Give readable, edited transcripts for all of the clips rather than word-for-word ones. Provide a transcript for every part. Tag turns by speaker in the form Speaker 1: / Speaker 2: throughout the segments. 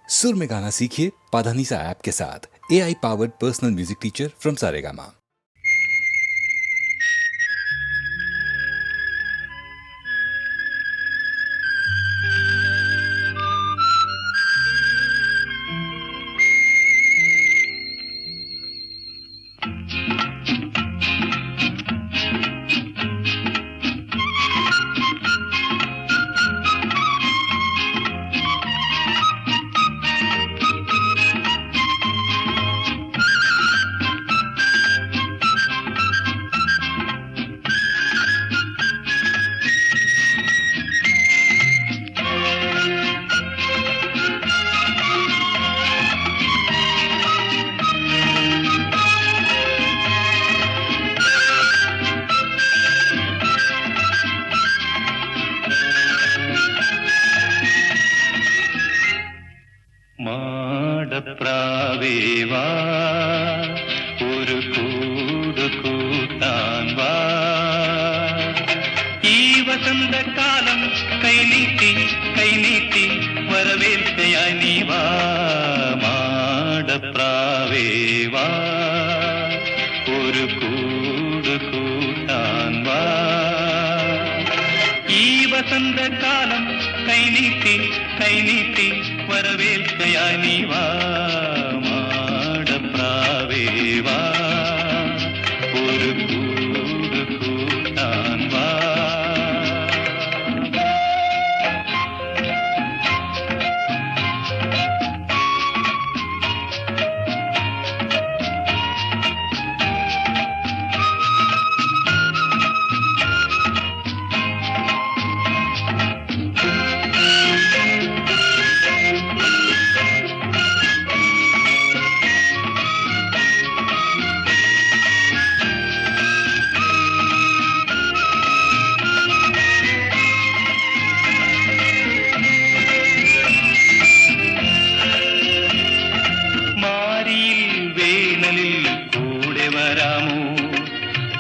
Speaker 1: सुर में गाना सीखिए पाधानीसा ऐप के साथ। AI powered personal music teacher from Saregama.
Speaker 2: മാടപ്രാവേവാ ഒരു കൂട് കൂട്ടാൻ വാ, ഈ വസന്തകാലം കൈനീട്ടി കൈനീട്ടി വരവേൽക്കയായി നീ വാ. മാടപ്രാവേവാ ഒരു കൂട് കൂട്ടാൻ വാ, ഈ വസന്തകാലം കൈനീട്ടി കൈനീട്ടി വരവേൽക്കയായി നീ വാ. മാടപ്രാവേവാ ഒരു കൂട് കൂട്ടാൻ വാ.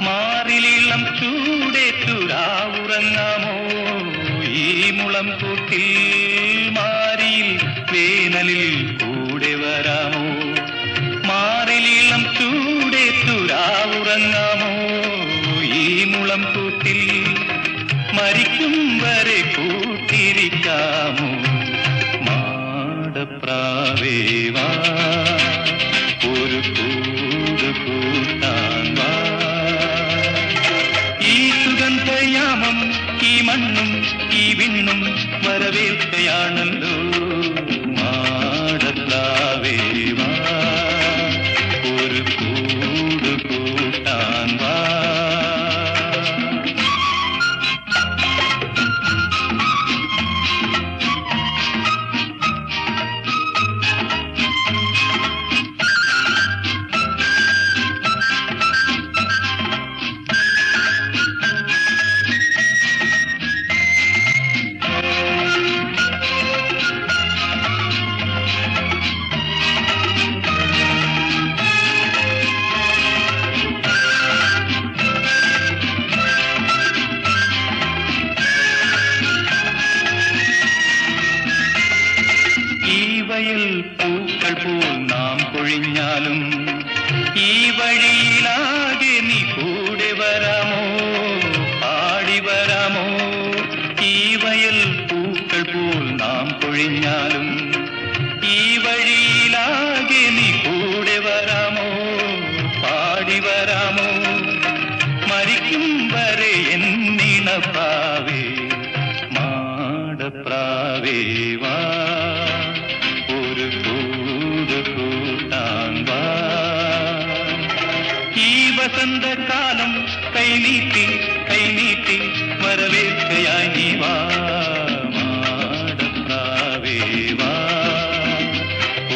Speaker 2: മാറിലിളം ചൂടേറ്റുരാവുറങ്ങാമോ, ഈ മുളം കൂട്ടിൽ മാറിയിൽ വേനലിൽ കൂടെ വരാമോ. മാറിലിളം ചൂടേറ്റുരാവുറങ്ങാമോ, ഈ മുളം കൂട്ടിൽ മരിക്കും വരെ കൂട്ടിരിക്കാമോ. മാടപ്രാവേവാ ഒരു കൂട് കൂട്ടാൻ വാ, ഈ സുഗന്ധയാമം ഈ മണ്ണും ഈ വിണ്ണും വരവേൽക്കയാണല്ലോ. മാടപ്രാവേവാ ഒരു കൂട് കൂട്ടാൻ വാ. പൂക്കൾ പോൽ നാം പൊഴിഞ്ഞാലും ഈ വഴിയിലാകെ നീ കൂടെ വരാമോ, പാടി വരാമോ. ഈ വയൽ പൂക്കൾ പോൽ നാം പൊഴിഞ്ഞാലും ഈ വഴിയിലാകെ നീ കൂടെ വരാമോ, പാടി വരാമോ. മരിക്കും വരെ എന്നിണപ്രാവേ മാടപ്രാവേവാ ഒരു കൂട് കൂട്ടാൻ വാ, ഈ വസന്തകാലം കൈനീട്ടി കൈനീട്ടി വരവേൽക്കയായി നീ വാ. മാടപ്രാവേവാ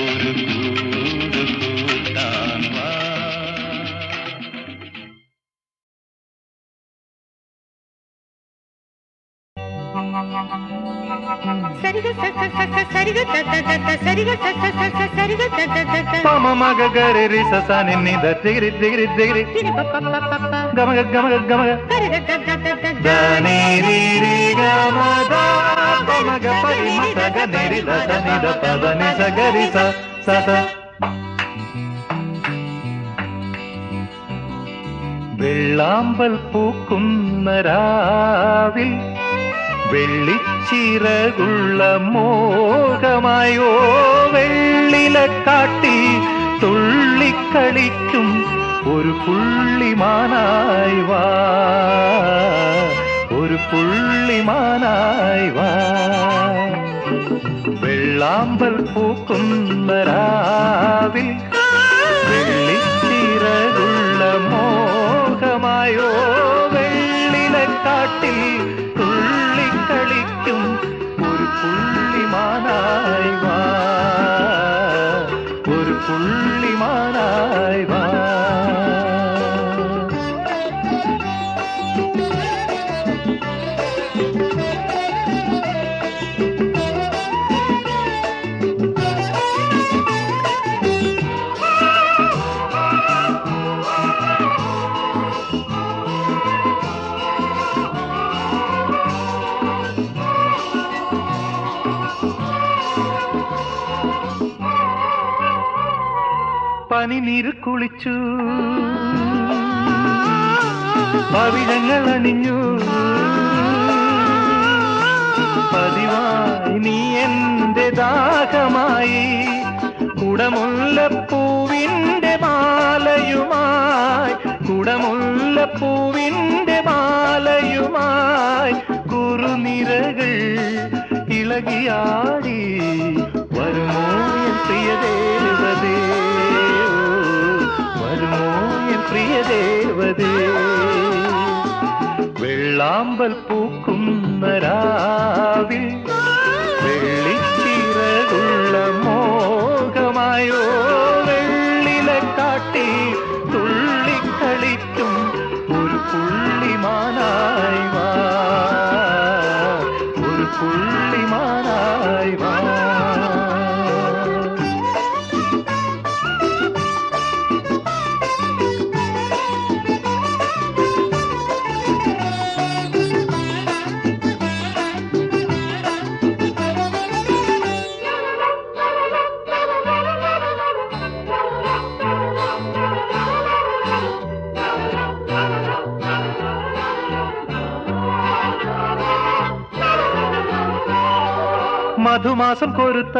Speaker 2: ഒരു കൂട് കൂട്ടാൻ വാ.
Speaker 3: Pama maga gare ri sa sa ni ni da tigri tigri tigri gamaga gamaga gamaga da ni ri ri gama da pama ga pari mata ga ni ri da da ni da pa da ni sa ഗരി സ സ സ. വെള്ളാമ്പൽ പൂക്കുന്ന രാവിൽ വെള്ളിച്ചിറകുള്ള മോഹമായോ വെള്ളിലക്കാട്ടിൽ തുള്ളിക്കളിക്കും ഒരു പുള്ളിമാനായി വാ, ഒരു പുള്ളിമാനായി വാ. വെള്ളാമ്പൽ പൂക്കുന്ന രാവിൽ വെള്ളിച്ചിറകുള്ള മോഹമായോ വെള്ളിലക്കാട്ടിൽ തുള്ളിക്കളിക്കും ഒരു പുള്ളിമാനായി വാ, ഒരു പുള്ളിമാനായി വാ. പനിനീര് കുളിച്ചു പവിഴങ്ങൾ അണിഞ്ഞു പതിവായി നീ എന്റെ ദാഹമായി കുടമുല്ലപ്പൂവിന്റെ മാലയുമായി കുടമുല്ലപ്പൂവിന്റെ മാലയുമായി കുറുനിരകൾ ഇളകിയാടി വരുമോ എൻ പ്രിയദേവതേ, വരുമോ എൻ പ്രിയദേവതേ. വെള്ളാമ്പൽ പൂക്കുന്ന രാവിൽ വെള്ളിച്ചിറകുള്ള മോഹമായോ വെള്ളിലക്കാട്ടിൽ തുള്ളിക്കളിക്കും ഒരു പുള്ളിമാനായി വാ, ഒരു പുള്ളിമാനായി വാ. മധുമാസം കൊരുത്ത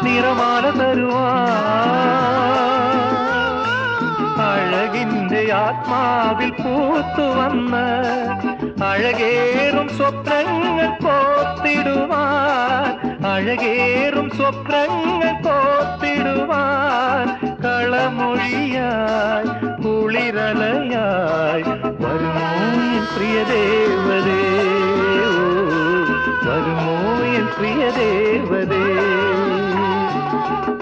Speaker 3: നിറമാല തരുവാ അഴകിന്റെ ആത്മാവിൽ പൂത്തുവന്ന് അഴകേറും സ്വപ്നങ്ങൾ കോത്തിടുവാൻ, അഴകേറും സ്വപ്നങ്ങൾ കോത്തിടുവാൻ കളമൊഴിയായി കുളിരലയായി വരുമോ എൻ പ്രിയദേവതേ, വരുമോ എൻ പ്രിയദേവതേ.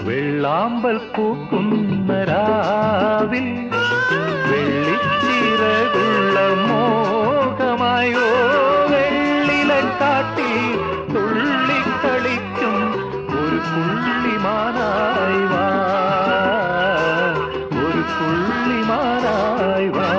Speaker 3: വെള്ളാമ്പൽ പൂക്കുന്ന രാവിൽ വെള്ളിച്ചിറകുള്ള മോഹമായോ വെള്ളിലക്കാട്ടിൽ തുള്ളിക്കളിക്കും ഒരു പുള്ളിമാനായി വാ, ഒരു പുള്ളിമാനായി വാ.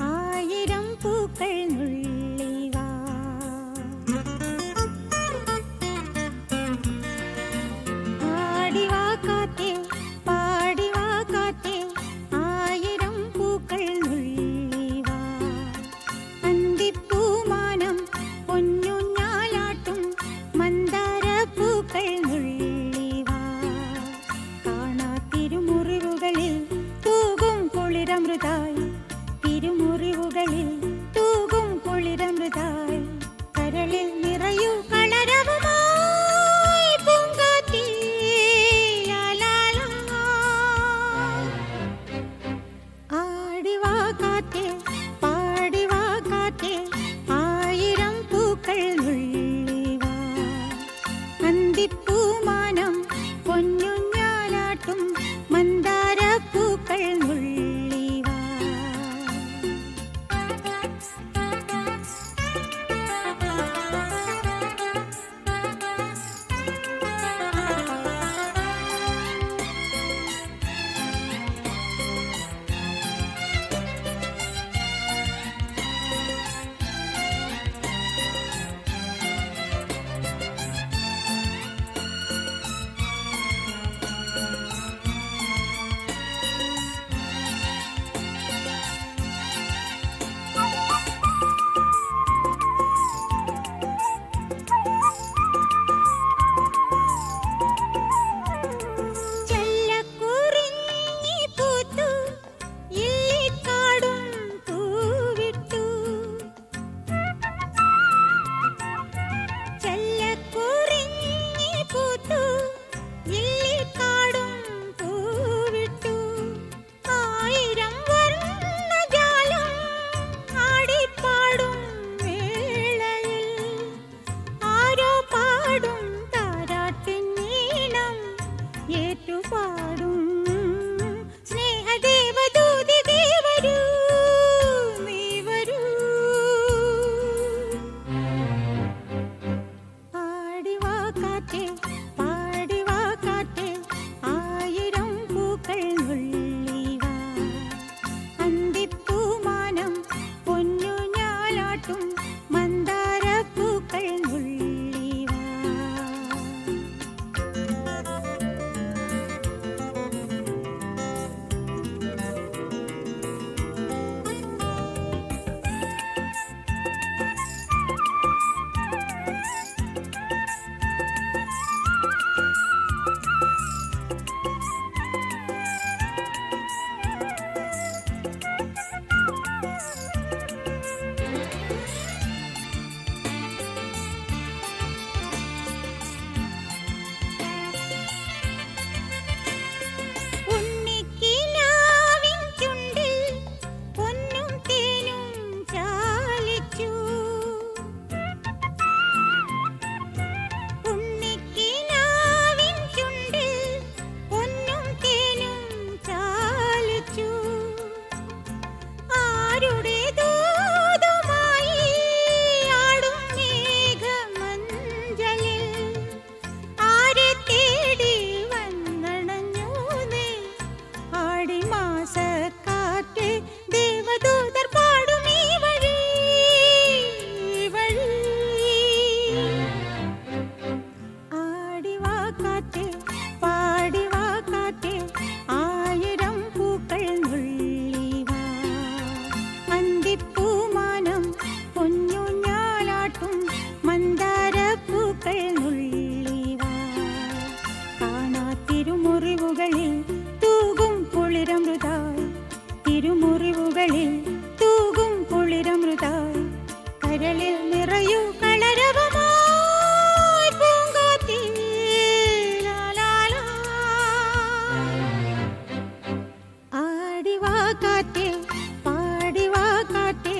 Speaker 4: ആയിരം പൂക്കൾ നുള്ളിവാ, ആടിവാ കാറ്റേ പാടിവാ കാറ്റേ ആയിരം പൂക്കൾ നുള്ളിവാ. അന്തിപ്പൂമാനം പൊന്നുഞ്ഞാലാട്ടും മന്ദാര പൂക്കൾ നുള്ളിവാ. കാണാ തിരുമുറിവുകളിൽ തൂകും കുളിരമൃതായി, തിരുമുറിവുകളിൽ തൂകും കുളിരമൃതായി കരളിൽ നിറയൂ കളരവുമായി പൂങ്കാറ്റേ ലാലാ. കാറ്റേ പാടി വാ കാറ്റേ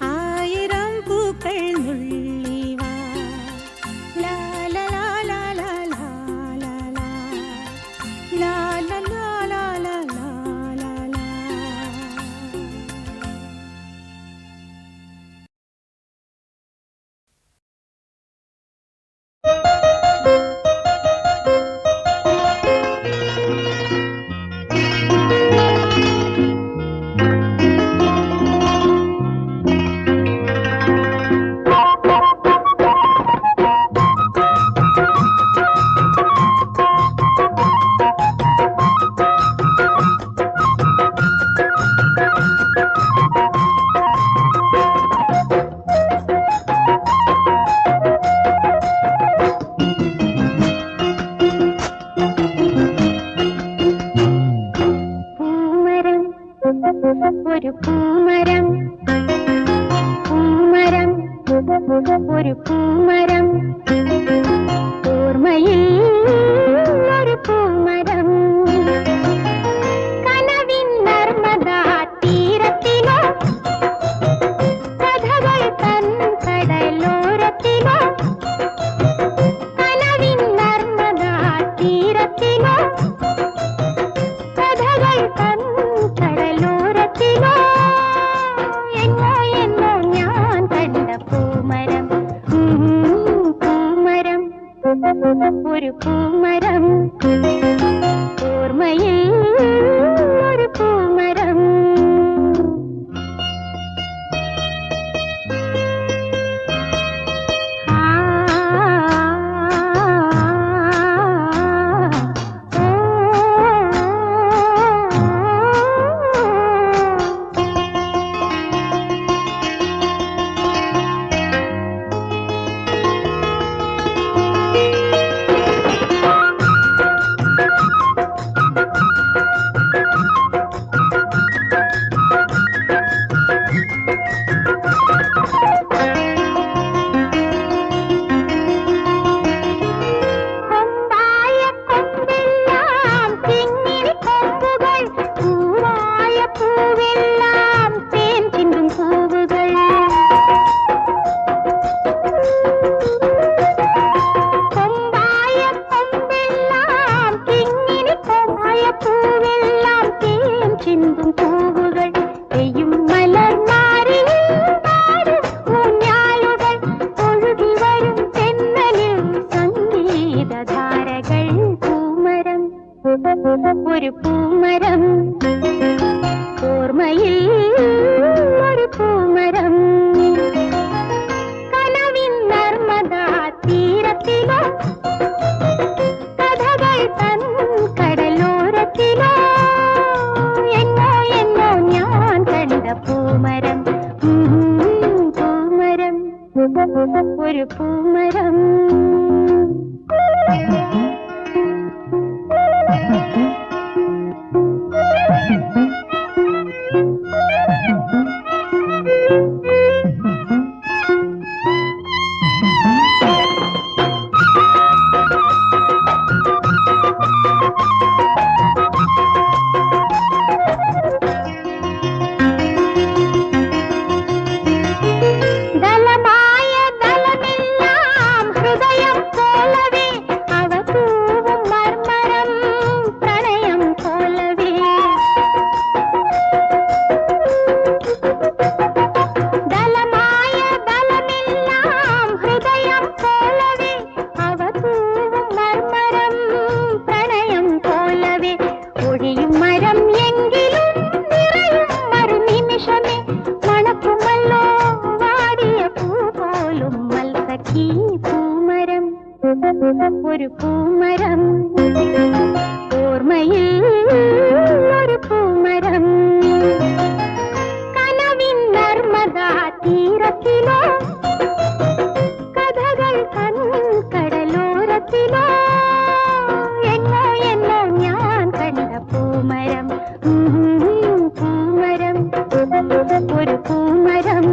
Speaker 4: ആയിരം പൂക്കൾ നുള്ളി വാ ലാ ലാ ലാ ലാ ലാ ലാ ലാ ലാ ലാ ലാ ലാ ലാ ലാ ലാ. ഒരു പൂമരം പൂമരം ഒരു പൂമരം ഓർമ്മയിൽ ഒരു പൂമരം കനവിൻ നർമ്മദാ തീരത്തിലോ കഥകൾ തൻ കടലോരത്തിലോ കനവിൻ നർമ്മദാ തീരത്തിലോ കഥകൾ തൻ കടലോരത്തിലോ എന്നോ എന്നോ ഞാൻ കണ്ട പൂമരം പൂമരം ഒരു പൂമരം ഓർമ്മയിൽ ഒരു പൂമരം ഒരു പൂമരം ഓർമ്മയിൽ ഒരു പൂമരം കനവിൻ നർമ്മദാ തീരത്തിലോ കഥകൾ തൻ കടലോരത്തിലോ എന്നോ എന്നോ ഞാൻ കണ്ട പൂമരം പൂമരം ഒരു പൂമരം ഒരു പൂമരം ഓർമ്മയിൽ ഒരു പൂമരം കനവിൻ നർമ്മദാ തീരത്തിലോ കഥകൾ തൻ കടലോരത്തിലോ എന്നോ എന്നോ ഞാൻ കണ്ട പൂമരം പൂമരം ഒരു പൂമരം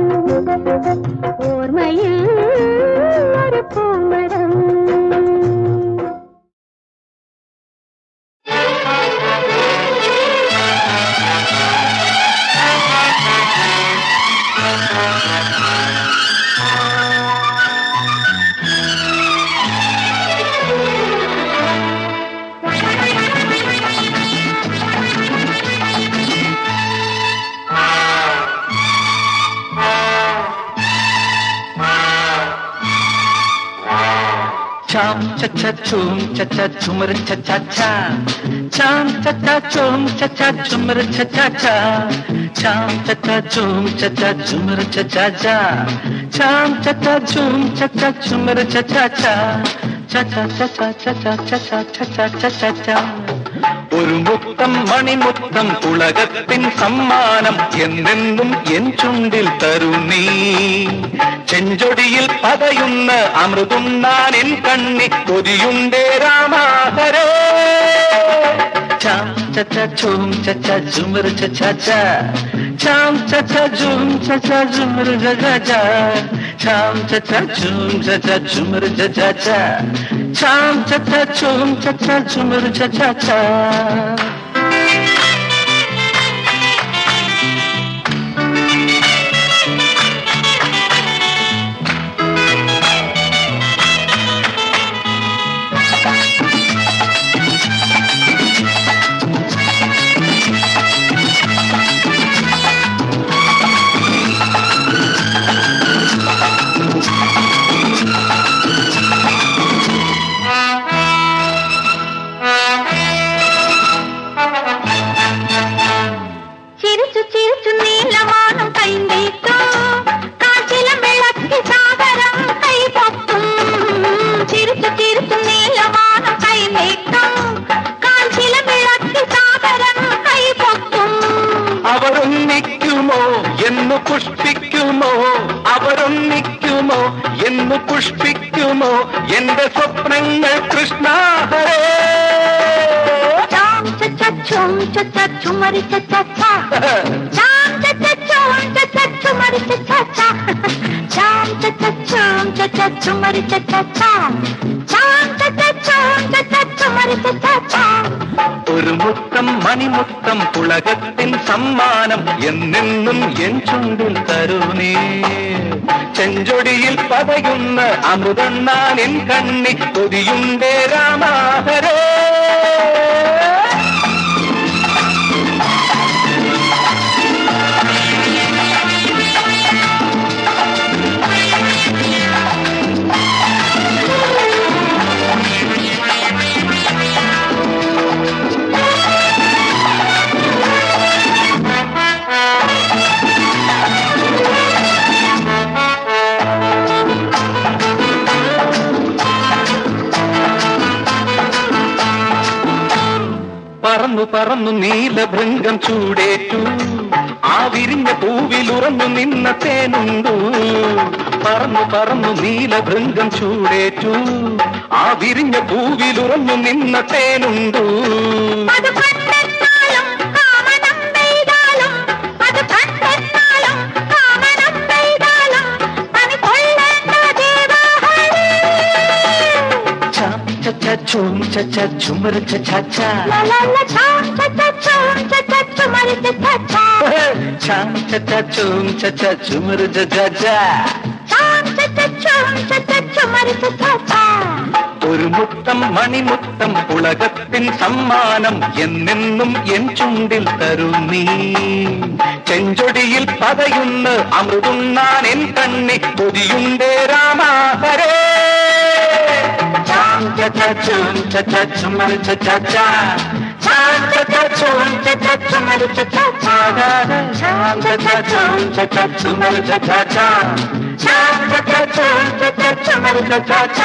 Speaker 4: ഓർമ്മയിൽ ഒരു Poomaram
Speaker 3: cha cha chum cha cha chumar cha cha cha. Cham cha cha chum cha cha chumar cha cha cha. Cham cha cha chum cha cha chumar cha cha cha. Cham cha cha chum cha cha chumar cha cha cha. Cha cha cha cha cha cha cha cha cha cha cha cha. ഒരു മുത്തം മണിമുത്തം ഉലകത്തിൻ സമ്മാനം എന്നെന്നും N ചുണ്ടിൽ തരൂ നീ ചെഞ്ചൊടിയിൽ പതയുന്ന അമൃതുണ്ണാൻ എൻ കണ്ണി കൊതിയുണ്ടേ രാമാഹരേ ചാം ചച്ച ചൂം ചച്ച ചുമർ ചച്ച ചാം ചച്ച ചൂം ചച്ച ചുമർ ചച്ച ചാം ചച്ച ചൂം ചച്ച ചുമർ ചച്ച ചാം ചച്ച ചൂം ചച്ച ചുമർ ചച്ച. അവരൊന്നിക്കുമോ എന്ന് പുഷ്പിക്കുമോ അവരൊന്നിക്കുമോ എന്ന് പുഷ്പിക്കുമോ എന്റെ സ്വപ്നങ്ങൾ കൃഷ്ണ ഹരേ ചാം ചച്ച ചും ചച്ച ചുമരി ചച്ച ചാം ചച്ച ചും ചച്ച ചുമരി ചച്ച ചാം ചച്ച ചും ചച്ച ചുമരി ചച്ച ചാം ചച്ച ചും ചച്ച ചുമരി ചച്ച. ഒരു മുത്തം മണിമുത്തം പുളകത്തിൻ സമ്മാനം എന്നെന്നും എൻ ചുണ്ടിൽ തരൂ നീ ചെഞ്ചൊടിയിൽ പതയുന്ന അമൃതണ്ണാൻ എൻ കണ്ണി കൊതിയുണ്ടേ രാമാഹരേ. പറന്നു പറന്നു നീലഭൃംഗം ചൂടേറ്റു ആ വിരിഞ്ഞ പൂവിലുറന്നു നിന്ന തേനുണ്ടു പറന്നു പറന്നു നീലഭൃംഗം ചൂടേറ്റു ആ വിരിഞ്ഞ പൂവിലുറന്നു നിന്ന തേനുണ്ടു ചൂം ചച്ച ചുമർ ചച്ച ചാം ചച്ച ചൂം ചച്ച ചുമർ ചച്ച. ഒരു മുത്തം മണിമുത്തം ഉലകത്തിൻ സമ്മാനം എന്നെന്നും എൻ ചുണ്ടിൽ തരൂ നീ ചെഞ്ചൊടിയിൽ പതയുന്ന അമൃതുണ്ണാൻ എൻ കണ്ണി കൊതിയുണ്ടേ രാമാഹരേ ചാം ചച്ച ചൂം ചച്ച ചുമർ ചച്ച ചാം ചച്ച ചൂം ചച്ച ചുമർ ചച്ച ചാം ചച്ച ചൂം ചച്ച ചുമർ ചച്ച ചാം ചച്ച ചൂം ചച്ച ചുമർ ചച്ച.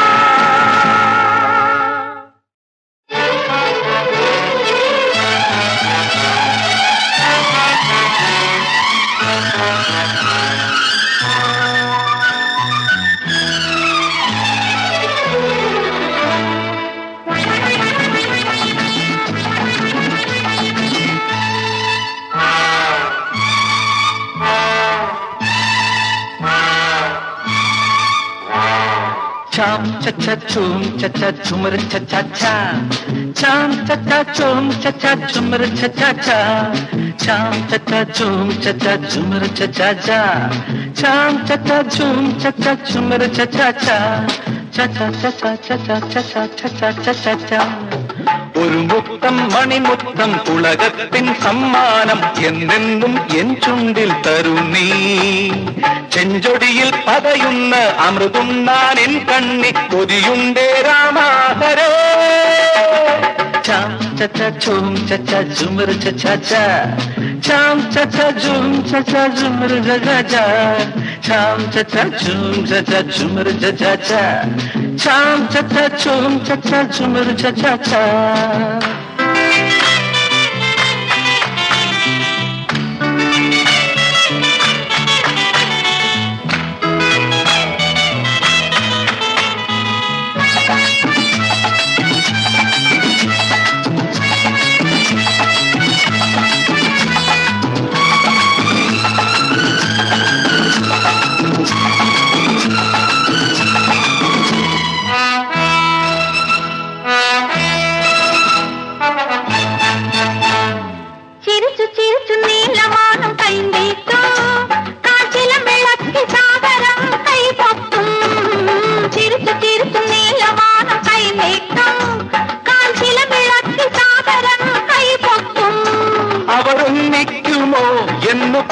Speaker 3: ചാം ചച്ച ചൂം ചച്ച ചുമർ ചച്ച ചാം ചച്ച ചൂം ചച്ച ചുമർ ചച്ച ചാം ചച്ച ചൂം ചച്ച ചുമർ ചച്ച ചാം ചച്ച ചൂം ചച്ച ചുമർ ചച്ച ചച്ച ചച്ച ചച്ച ചച്ച ചച്ച ചച്ച ചച്ച. ഒരു മുത്തം മണിമുത്തം ഉലകത്തിൻ സമ്മാനം എന്നെന്നും എൻ ചുണ്ടിൽ തരും നീ ചെഞ്ചൊടിയിൽ പതയുന്ന അമൃതുണ്ണാൻ എൻ കണ്ണി കൊതിയുണ്ടേ രാമാഹരേ ചാം ചച്ച ചൂം ചച്ച ചുമർ ചച്ച ചാം ചച്ച ചൂം ചച്ച ചുമർ ചച്ച ചാം ചച്ച ചൂം ചച്ച ചുമർ ചച്ച ചാം ചച്ച ചൂം ചച്ച ചുമർ ചച്ച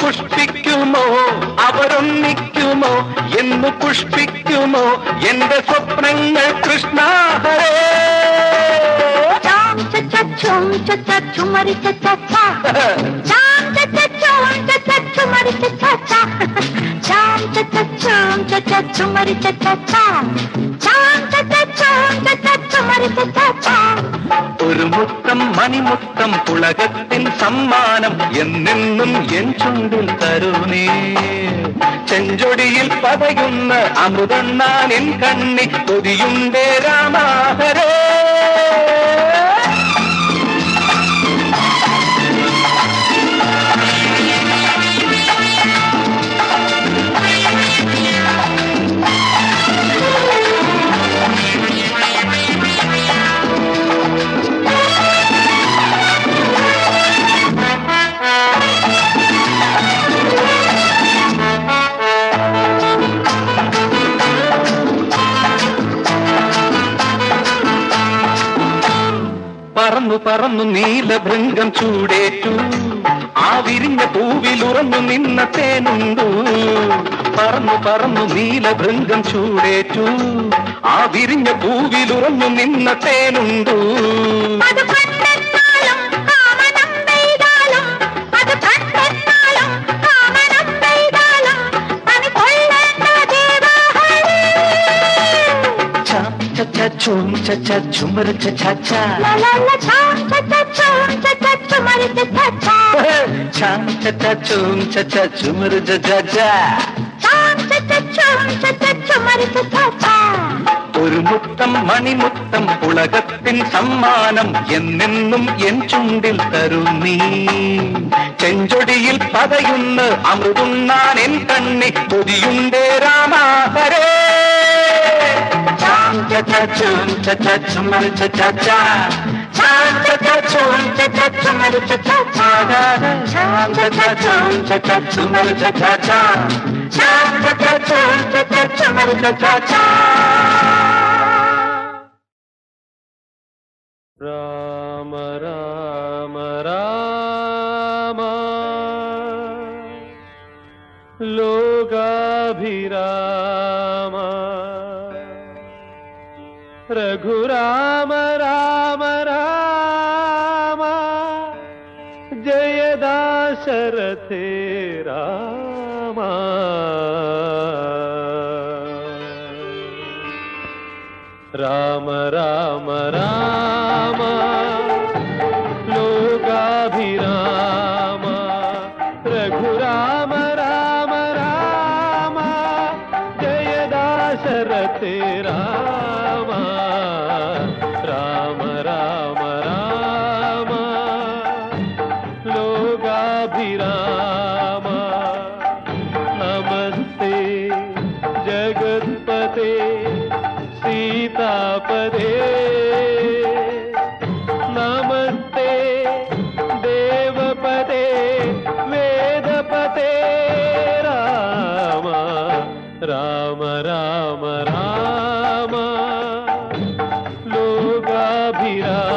Speaker 3: പുഷ്പിക്കുമോ അവരൊന്നിക്കുമോ എന്ന് പുഷ്പിക്കുമോ എന്റെ സ്വപ്നങ്ങൾ കൃഷ്ണ ഹരേ ഒരു മുത്തം മണിമുത്തം പുളകത്തിൻ സമ്മാനം എന്നെന്നും എൻ ചുണ്ടിൽ തരുന്നേ ചെഞ്ചൊടിയിൽ പതയുന്ന അമൃതണ്ണാൻ എൻ കണ്ണി കൊതിയുണ്ടേ രാമാഹരേ പറന്നു പറന്നു നീലഭൃംഗം ചൂടേറ്റു ആ വിരിഞ്ഞ പൂവിലുറന്നു നിന്ന തേനുണ്ടു പറന്നു പറന്നു നീലഭൃംഗം ചൂടേറ്റു ആ വിരിഞ്ഞ പൂവിലുറന്നു നിന്ന തേനുണ്ടു ചൂം ചച്ച ചുമർ ചച്ച ചാം ചച്ച ചൂം ചച്ച ചുമർ ഒരു മുത്തം മണിമുത്തം ഉലകത്തിൻ സമ്മാനം എന്നെന്നും എൻ ചുണ്ടിൽ തരും നീ ചെഞ്ചൊടിയിൽ പതയുന്ന അമൃതുണ്ണാൻ എൻ കണ്ണി കൊതിയുണ്ടേ രാമാഹരേ ചാം ചച്ച ചൂം ചച്ച ചുമർ ചച്ച ചാം ചച്ച ചൂം ചച്ച ചുമർ ചച്ച ചാം ചച്ച ചൂം ചച്ച ചുമർ ചച്ച ചാം ചച്ച ചൂം ചച്ച ചുമർ ചച്ച
Speaker 5: രാമ രാമ രാമ ലോകാഭിരാമ രഘുരാമ രാമ രാമ ജയ ദാശരഥേ രാമ രാമ രാമ രാമ ലോകാഭിരാമ രഘുരാമ രാമ രാമ ജയ ദാശരഥേ രാമ രാമ രാമ രാമ ലോകാഭിരാമ നമസ്തേ ജഗത്പതേ सीतापदे नमस्ते देवपदे वेदपते राम राम राम राम लोगाभिराम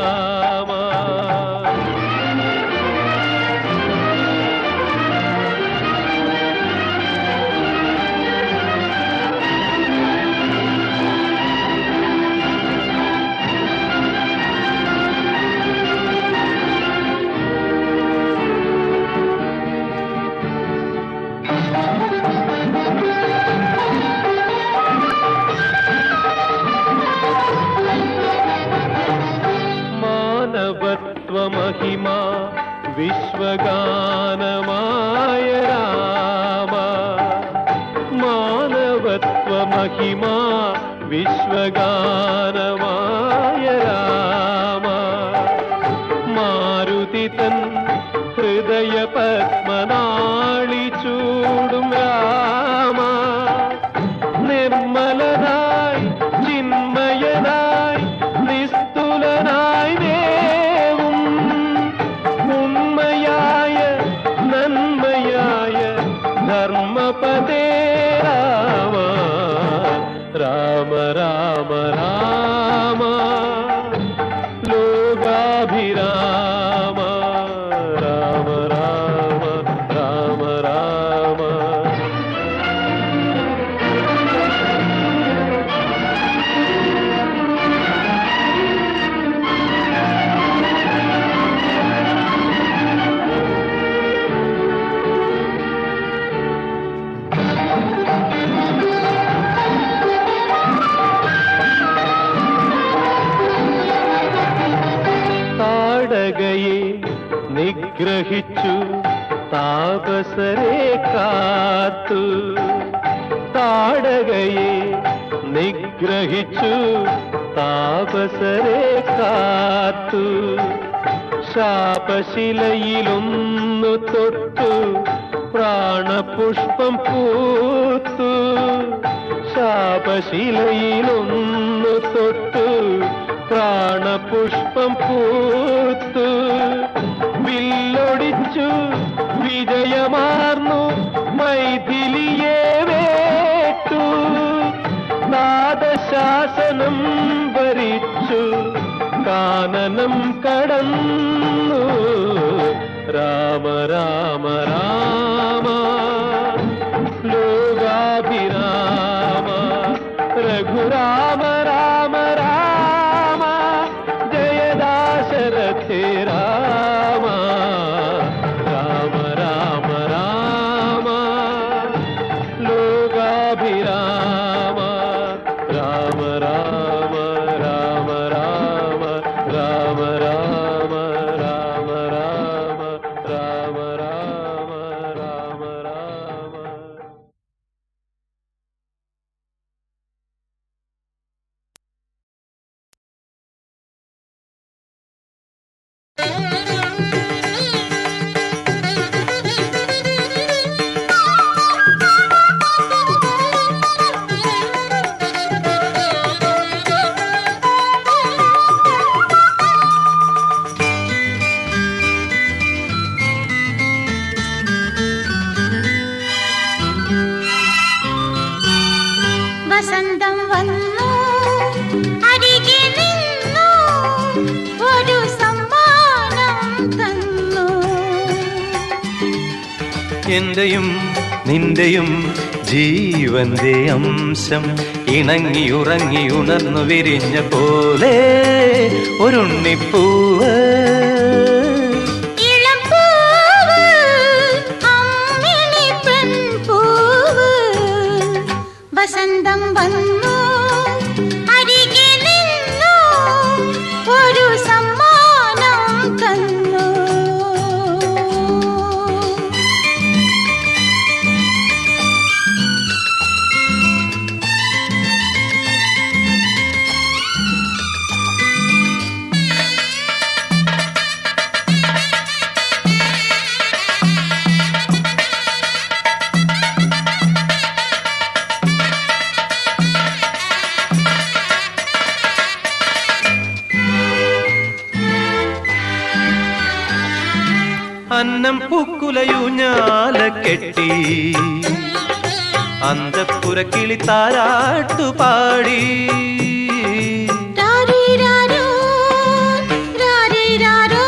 Speaker 5: വിശ്വഗാനമായ രാമ മാനവത്വ മഹിമാ വിശ്വഗാനമായ രാമ മാരുതി തൻ ഹൃദയ പത്മനാളി ചൂടും രാമ നിർമ്മലനായി ചിന്മയനായി നിസ്തുലനായി ദേവും ഉണ്മയായ നന്മയായ ധർമ്മപദേ രാമ രാമ രാമ രാമ ലോകാഭിരാമ രാമ രാമ രാമ രാമ താടകയെ നിഗ്രഹിച്ചു താപസരെ കാത്തു താടകയെ നിഗ്രഹിച്ചു താപസരെ കാത്തു ശാപശിലയിലൊന്നു തൊട്ടു പ്രാണപുഷ്പം പൂത്തു ശാപശിലയിലൊന്നു തൊട്ടു പ്രാണപുഷ്പം പൂത്തു വില്ലൊടിച്ചു വിജയമാർന്നു മൈഥിലിയെ വേട്ടു നാദശാസനം ഭരിച്ചു കാനനം കടന്നു രാമ രാമ രാമ ലോകാഭിരാമ രഘുരാമ രാമ രാമ ജയദാശരഥേ രാമ രാമ രാമ രാമ ലോകാഭിരാമ രാമ രാമ രാമ രാമ രാമ രാമ രാമ രാമ രാമ രാമ രാമ രാമ
Speaker 4: വസന്തം വന്നു അരികെ നിന്നു ഒരു സമ്മാനം തന്നു
Speaker 6: എന്റെയും നിന്റെയും ജീവന്റെ അംശം ഇണങ്ങിയുറങ്ങി ഉണർന്നു വിരിഞ്ഞ പോലെ ഒരുണ്ണിപ്പൂവ്
Speaker 4: ഇളം പൂവ് അമ്മിണി പെൺപൂവ് വസന്തം വന്നു അരികെ നിന്നു ഒരു സമ്മാനം തന്നു
Speaker 6: അന്നം പൂക്കുലയൂഞ്ഞാല കെട്ടി അന്തപ്പുര കിളി താരാട്ടു പാടി
Speaker 4: രാരിരാരോ, രാരിരാരോ,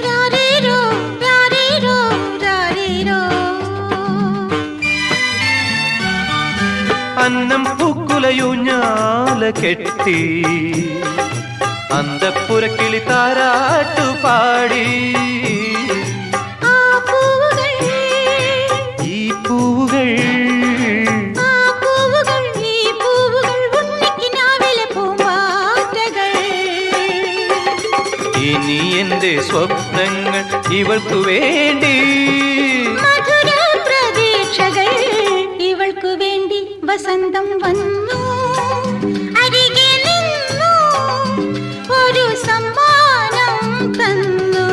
Speaker 4: രാരിരോ, രാരിരോ, രാരിരോ.
Speaker 6: അന്നം പൂക്കുലയൂഞ്ഞാല കെട്ടി അന്തപ്പുര കിളി താരാട്ടു പാടി
Speaker 4: ആ പൂവുകൾ,
Speaker 6: ഈ പൂവുകൾ
Speaker 4: ആ പൂവുകൾ, ഈ പൂവുകൾ ഉണ്ണിക്കിനാവിലെ പൂമ്പാറ്റകൾ.
Speaker 6: ഇനി എന്റെ സ്വപ്നങ്ങൾ ഇവൾക്കു വേണ്ടി
Speaker 4: മധുര പ്രതീക്ഷകൾ ഇവൾക്കു വേണ്ടി വസന്തം വന്നു അരികെ നിന്നു ഒരു സമ്മാനം തന്നു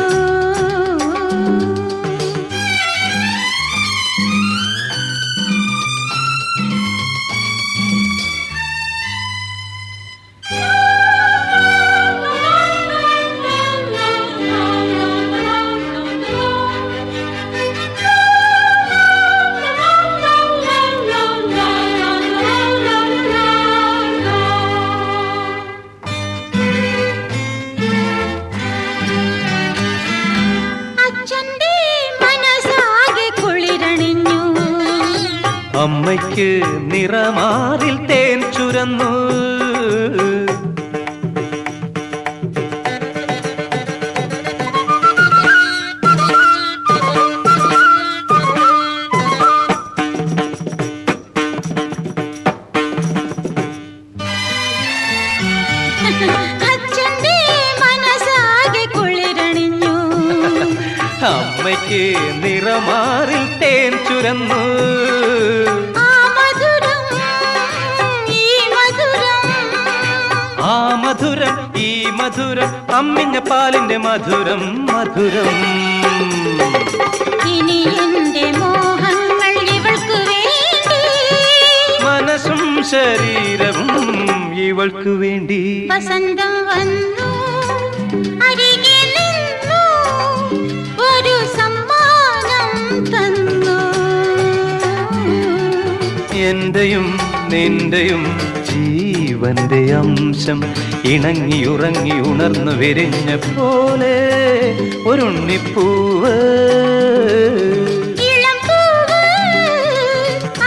Speaker 6: അമ്മയ്ക്ക് നിറമാറിൽ തേൻ ചുരന്നു
Speaker 4: അച്ഛന്റെ മനസ്സാകെ കുളിരണിഞ്ഞു
Speaker 6: അമ്മയ്ക്ക് നിറമാറിൽ തേൻ ചുരന്നു ആ മധുരം ഈ മധുരം അമ്മിഞ്ഞ പാലിന്റെ മധുരം മധുരം
Speaker 4: ഇനി എന്റെ മോഹങ്ങൾ ഇവൾക്ക് വേണ്ടി
Speaker 6: മനസ്സും ശരീരവും ഇവൾക്ക് വേണ്ടി
Speaker 4: വസന്തം വന്നു അരികെ നിന്നു ഒരു സമ്മാനം തന്നു
Speaker 6: എന്റെയും നിന്റെയും ജീവന്റെ അംശം ഇണങ്ങിയുറങ്ങി ഉണർന്നു വിരിഞ്ഞ പോലെ ഒരുണ്ണിപ്പൂവ്
Speaker 4: ഇളം പൂവ്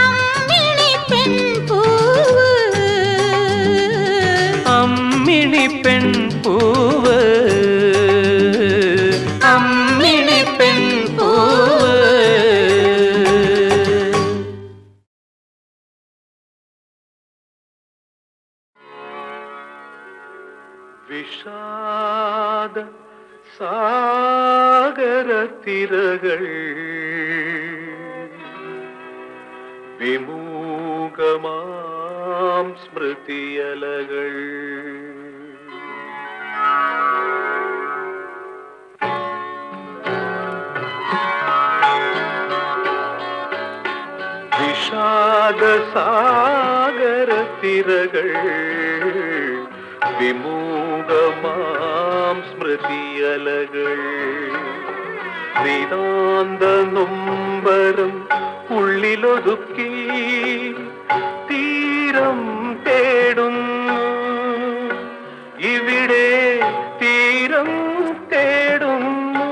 Speaker 4: അമ്മിണി പെൺപൂവ്
Speaker 6: അമ്മിണി പെൺപൂവ് അമ്മിണി പെൺപൂവ് വിഷാദ സാഗരത്തിരകൾ വിമൂകമാം സ്മൃതിയലകൾ വിഷാദ സാഗരത്തിരകൾ വിമൂകമാം സ്മൃതിയലകൾ നിതാന്ത നൊമ്പരം ഉള്ളിലൊതുക്കി തീരം തേടുന്നു ഇവിടെ തീരം തേടുന്നു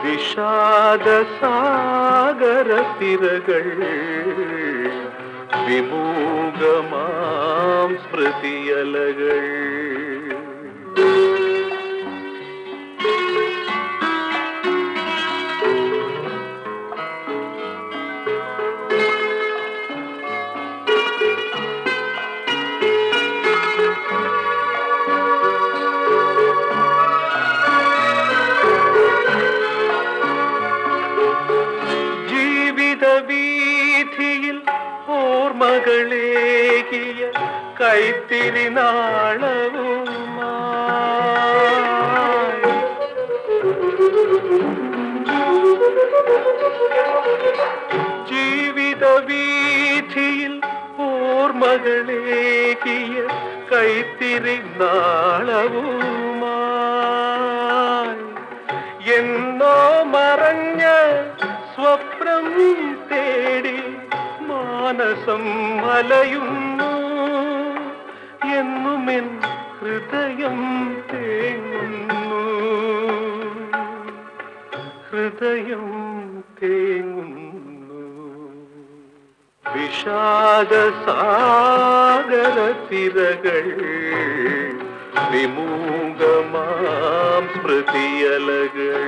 Speaker 6: വിഷാദ സാഗരത്തിരകൾ വിമൂകമാം സ്മൃതിയലകൾ ജീവിത വീഥിയിൽ ഓർമ്മകളേകിയ കൈത്തിരി നാളവുമായി ജീവിത വീഥിയിൽ ഓർമ്മകളേകിയ കൈത്തിരി നാളവുമായി എന്നോ മറഞ്ഞ സ്വപ്നം തേടി മാനസം അലയുന്നു എന്നുമെൻ ഹൃദയം തേങ്ങുന്നു ഹൃദയം തേങ്ങുന്നു വിഷാദ സാഗരത്തിരകൾ വിമൂകമാം സ്മൃതിയലകൾ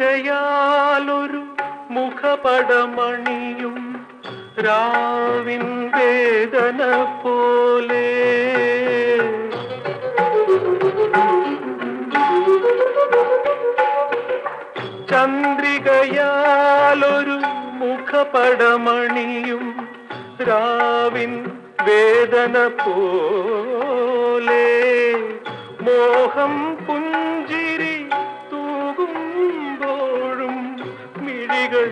Speaker 5: ചന്ദ്രികയാലൊരു മുഖപടമണിയും രാവിൻ വേദന പോലെ ചന്ദ്രികയാലൊരു മുഖപടമണിയും രാവിൻ വേദന പോലെ മോഹം പുഞ്ചിരി തൂകുമ്പോഴും മിഴികൾ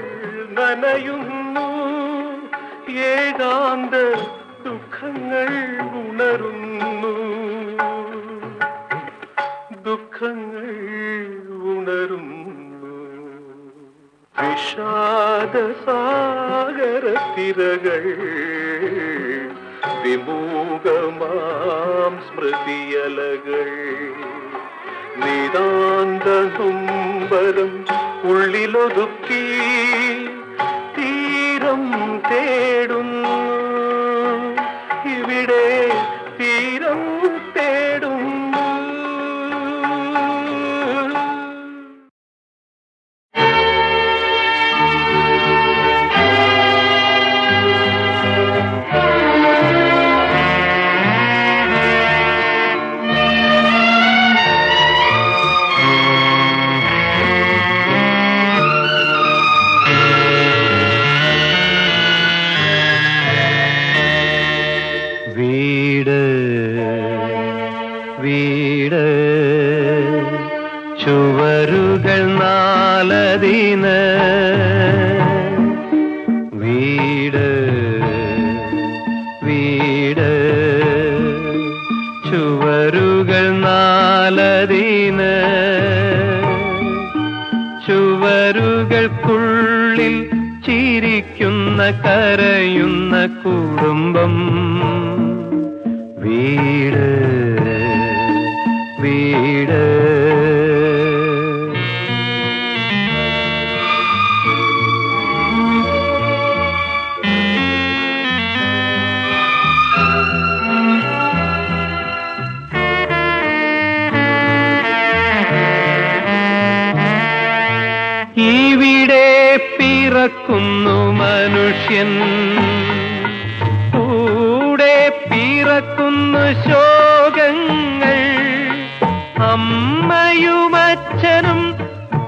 Speaker 5: നനയുന്നു ഏകാന്ത ദുഃഖങ്ങൾ ഉണരുന്നു ദുഃഖങ്ങൾ ഉണരുന്നു വിഷാദസാഗര തിരകൾ വിമൂകമാം സ്മൃതിയലകൾ നിതാന്ത നൊമ്പരം ഉള്ളിലൊതുക്കി തീരം തേടുന്നു ഇവിടെ തീരം തേടുന്നു വീട് ചുവരുകൾ നാലതിന് വീട് വീട് ചുവരുകൾ നാലതിന് ചുവരുകൾക്കുള്ളിൽ ചിരിക്കുന്ന കരയുന്ന കുടുംബം വീട് വീട് ഇവിടെ പിറക്കുന്നു മനുഷ്യൻ കൂടെ പിറക്കുന്നു ശോകങ്ങൾ അമ്മയും അച്ഛനും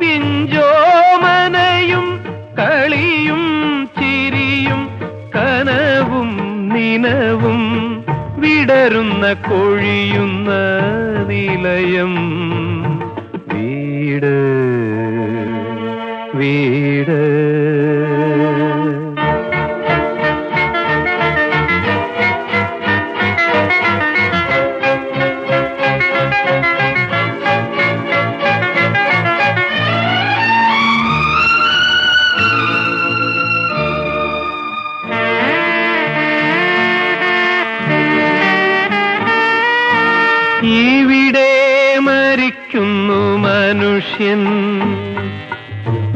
Speaker 5: പിഞ്ചോമനയും കളിയും ചിരിയും കനവും നിനവും വിടരുന്ന കൊഴിയുന്ന നിലയം വീട് വീട് ഇവിടെ മരിക്കുന്നു മനുഷ്യൻ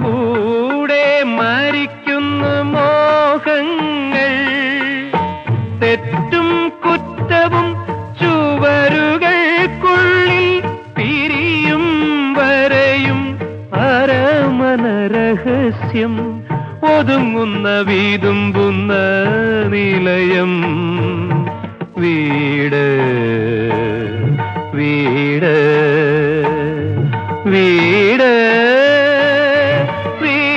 Speaker 5: കൂടെ മരിക്കുന്നു മോഹങ്ങൾ തെറ്റും കുറ്റവും ചുവരുകൾക്കുള്ളിൽ പിരിയും വരെയും അരമന രഹസ്യം ഒതുങ്ങുന്ന വീതുമ്പുന്ന നിലയം വീട് വീട് വീട് വീട്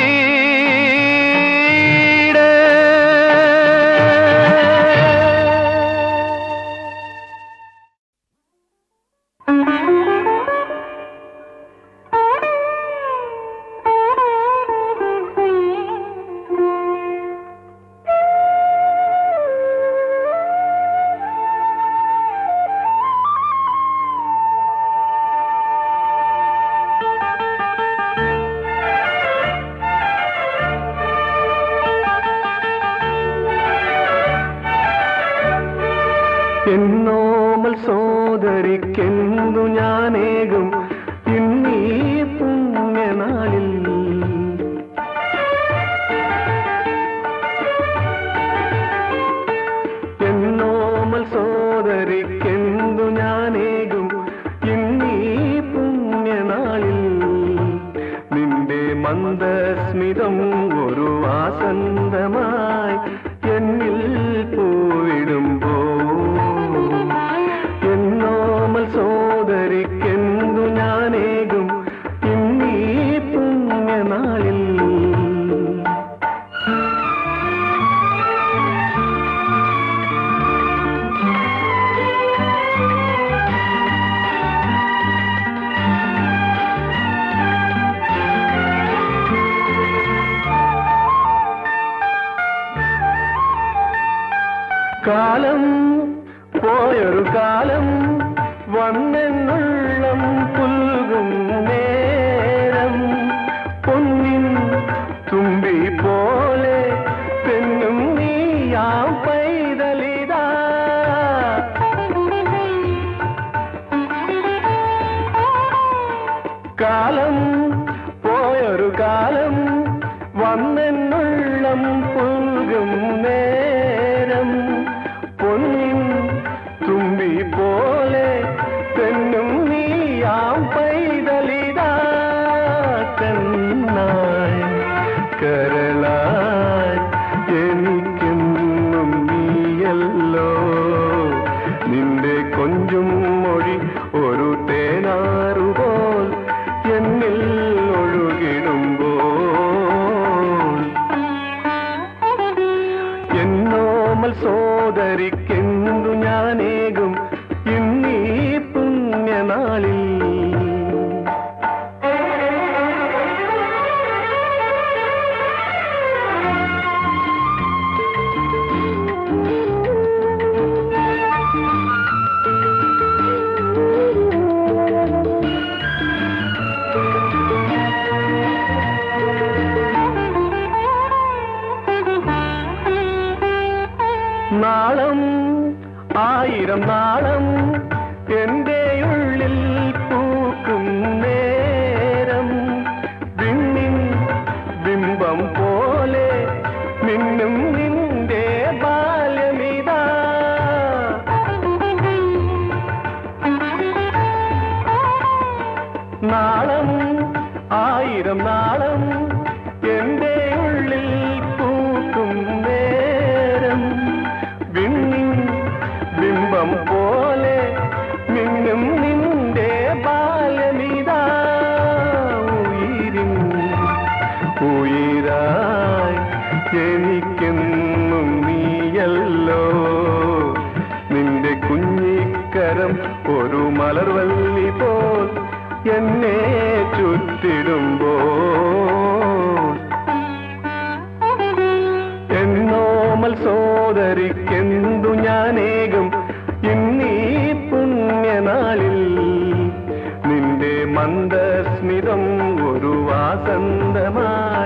Speaker 5: എന്നോമൽ സോദരിക്കെന്തു ഞാനേകും ഇന്നീ പുണ്യനാളിൽ എന്നോമൽ സോദരിക്കെന്തു ഞാനേകും ഇന്നീ പുണ്യനാളിൽ നിന്റെ മന്ദസ്മിതം ഒരു വാസന്തമായി എന്നിൽ പോയിടുമ്പോ എന്നോമൽ സോദരിക്കെന്തു ഞാനേകും ഇന്നീ പുണ്യനാളിൽ. കാലം പോയൊരു കാലം വന്നെന്നുള്ളം പുൽകും നേരം പൊന്നിൻ തുമ്പി പോലെ പെണ്ണും നീയാം പൈതലിതാ. കാലം പോയൊരു കാലം വന്നെന്നുള്ളം പുൽകും നേരം പൊന്നിൻ തുമ്പി പോലെ പെണ്ണും നീയാം പൈതലിതാ. കണ്ണായി കരളായി എനിക്കെന്നും നീയല്ലോ. നിന്റെ കൊഞ്ചും മൊഴി ഒരു തേനാറുപോൽ എന്നിൽ ഒഴുകിടുമ്പോൾ എന്നോമൽ സോദരിക്കെന്തു ഞാനേകും ഇന്നീ പുണ്യനാളിൽ. നാളം ആയിരം നാളം എന്റെ ഉള്ളിൽ പൂക്കും നേരം വിണ്ണിൻ ബിംബം പോലെ മിന്നും നിന്റെ ബാല്യമിതാ. നാളം ആയിരം നാളം എന്റെ ഉള്ളിൽ പൂക്കും നേരം വിണ്ണിൻ ബിംബം പോലെ മിന്നും നിന്റെ ബാല്യമിതാ. ഉയിരിൻ ഉയിരായി എനിക്കെന്നും നീയല്ലോ. നിന്റെ കുഞ്ഞിക്കരം ഒരു മലർവല്ലി പോൽ എന്നെ ചുറ്റിടുമ്പോൾ എന്നോമൽ സോദരിക്കെന്തു ഞാനേകും ഇന്നീ പുണ്യനാളിൽ. നിന്റെ മന്ദസ്മിതം ഒരു വാസന്തമായി